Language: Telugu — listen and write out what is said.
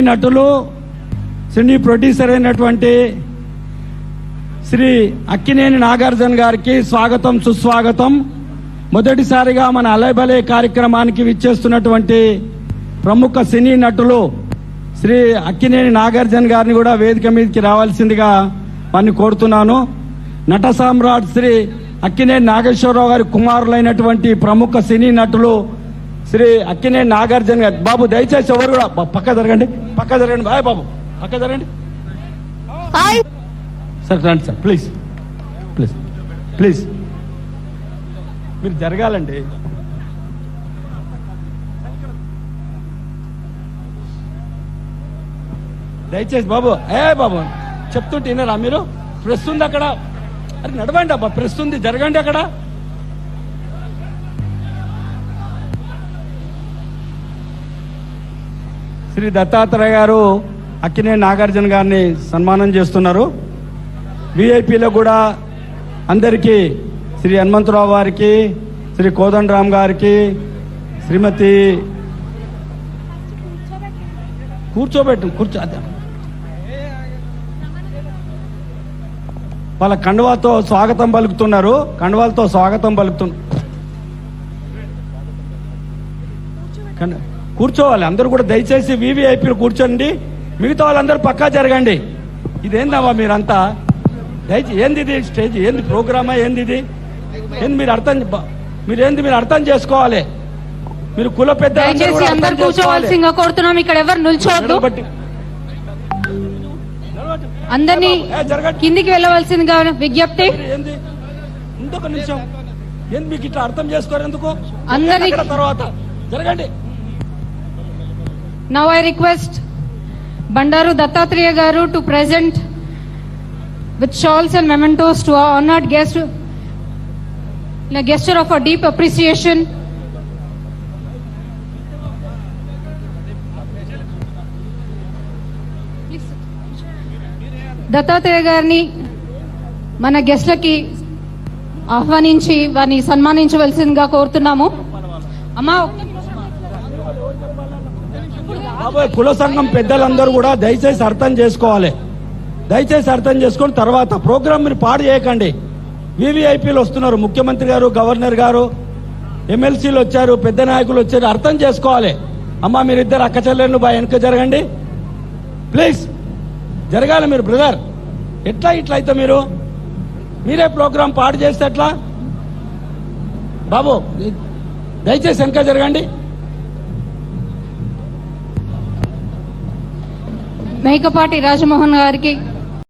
నటులు సినీ ప్రొడ్యూసర్ అయినటువంటి శ్రీ అక్కినేని నాగార్జున గారికి స్వాగతం సుస్వాగతం. మొదటిసారిగా మన అలైబలే కార్యక్రమానికి విచ్చేస్తున్నటువంటి ప్రముఖ సినీ నటులు శ్రీ అక్కినేని నాగార్జున గారిని కూడా వేదిక మీదకి రావాల్సిందిగా వారిని కోరుతున్నాను. నట సామ్రాట్ శ్రీ అక్కినేని నాగేశ్వరరావు గారి కుమారులైనటువంటి ప్రముఖ సినీ నటులు శ్రీ అక్కినేని నాగార్జున గారు. బాబు దయచేసి ఎవరు కూడా పక్క జరగండి బాయ్ బాబు పక్క జరగండి సార్. రండి సార్, ప్లీజ్ ప్లీజ్ ప్లీజ్ మీరు జరగాలండి. దయచేసి బాబు బాబు చెప్తుంటే వినరా మీరు? ప్రెస్ ఉంది అక్కడ, అది నడవండి అబ్బా, ప్రెస్ ఉంది, జరగండి అక్కడ. శ్రీ దత్తాత్రేయ గారు అక్కినేని నాగార్జున గారిని సన్మానం చేస్తున్నారు. విఐపీలో కూడా అందరికీ శ్రీ హనుమంతరావు గారికి, శ్రీ కోదండరామ్ గారికి, శ్రీమతి కూర్చో వాళ్ళ కండువాతో స్వాగతం పలుకుతున్నారు. కండువాలతో స్వాగతం పలుకుతున్నారు. కూర్చోవాలి అందరూ కూడా. దయచేసి వివిఐపీలు కూర్చోండి, మిగతా వాళ్ళందరూ పక్కా జరగండి. ఇదేందమ్మా మీరంతా? దయచేసి ఏంది ఇది? స్టేజ్ ఏంది? ప్రోగ్రామా ఏంది ఇది? ఏంది మీరు అర్థం చేసుకోవాలి. మీరు కుల పెద్ద కూర్చోవాల్సిందిగా కోరుతున్నాం. ఇక్కడ ఎవరు నిల్చోవద్దు, అందరినీ కిందికి వెళ్ళవలసిందిగా విజ్ఞప్తి. ఏంది ఇంకొక నిమిషం, ఏంది మీకు ఇట్లా అర్థం చేసుకోరు ఎందుకు? అందరి తర్వాత జరగండి. Now I request Bandaru Dattatreya Garu to present with shawls and mementos to our honored guest in a gesture of a deep appreciation. Dattatreya గారిని మన గెస్ట్లకి ఆహ్వానించి వారిని సన్మానించవలసిందిగా కోరుతున్నాము. అమ్మా, కుల సంఘం పెద్దలందరూ కూడా దయచేసి అర్థం చేసుకోవాలి. దయచేసి అర్థం చేసుకుని తర్వాత ప్రోగ్రామ్ మీరు పాడు చేయకండి. వివిఐపీలు వస్తున్నారు, ముఖ్యమంత్రి గారు, గవర్నర్ గారు, ఎమ్మెల్సీలు వచ్చారు, పెద్ద నాయకులు వచ్చారు. అర్థం చేసుకోవాలి. అమ్మా మీరిద్దరు అక్క చెల్లెళ్ళు బాగా వెనక జరగండి ప్లీజ్. జరగాలి మీరు బ్రదర్. ఎట్లా ఇట్లయితే మీరే ప్రోగ్రాం పాడు చేస్తే ఎట్లా? బాబు దయచేసి వెనక జరగండి. మేకపాటి రాజమోహన్ గారికి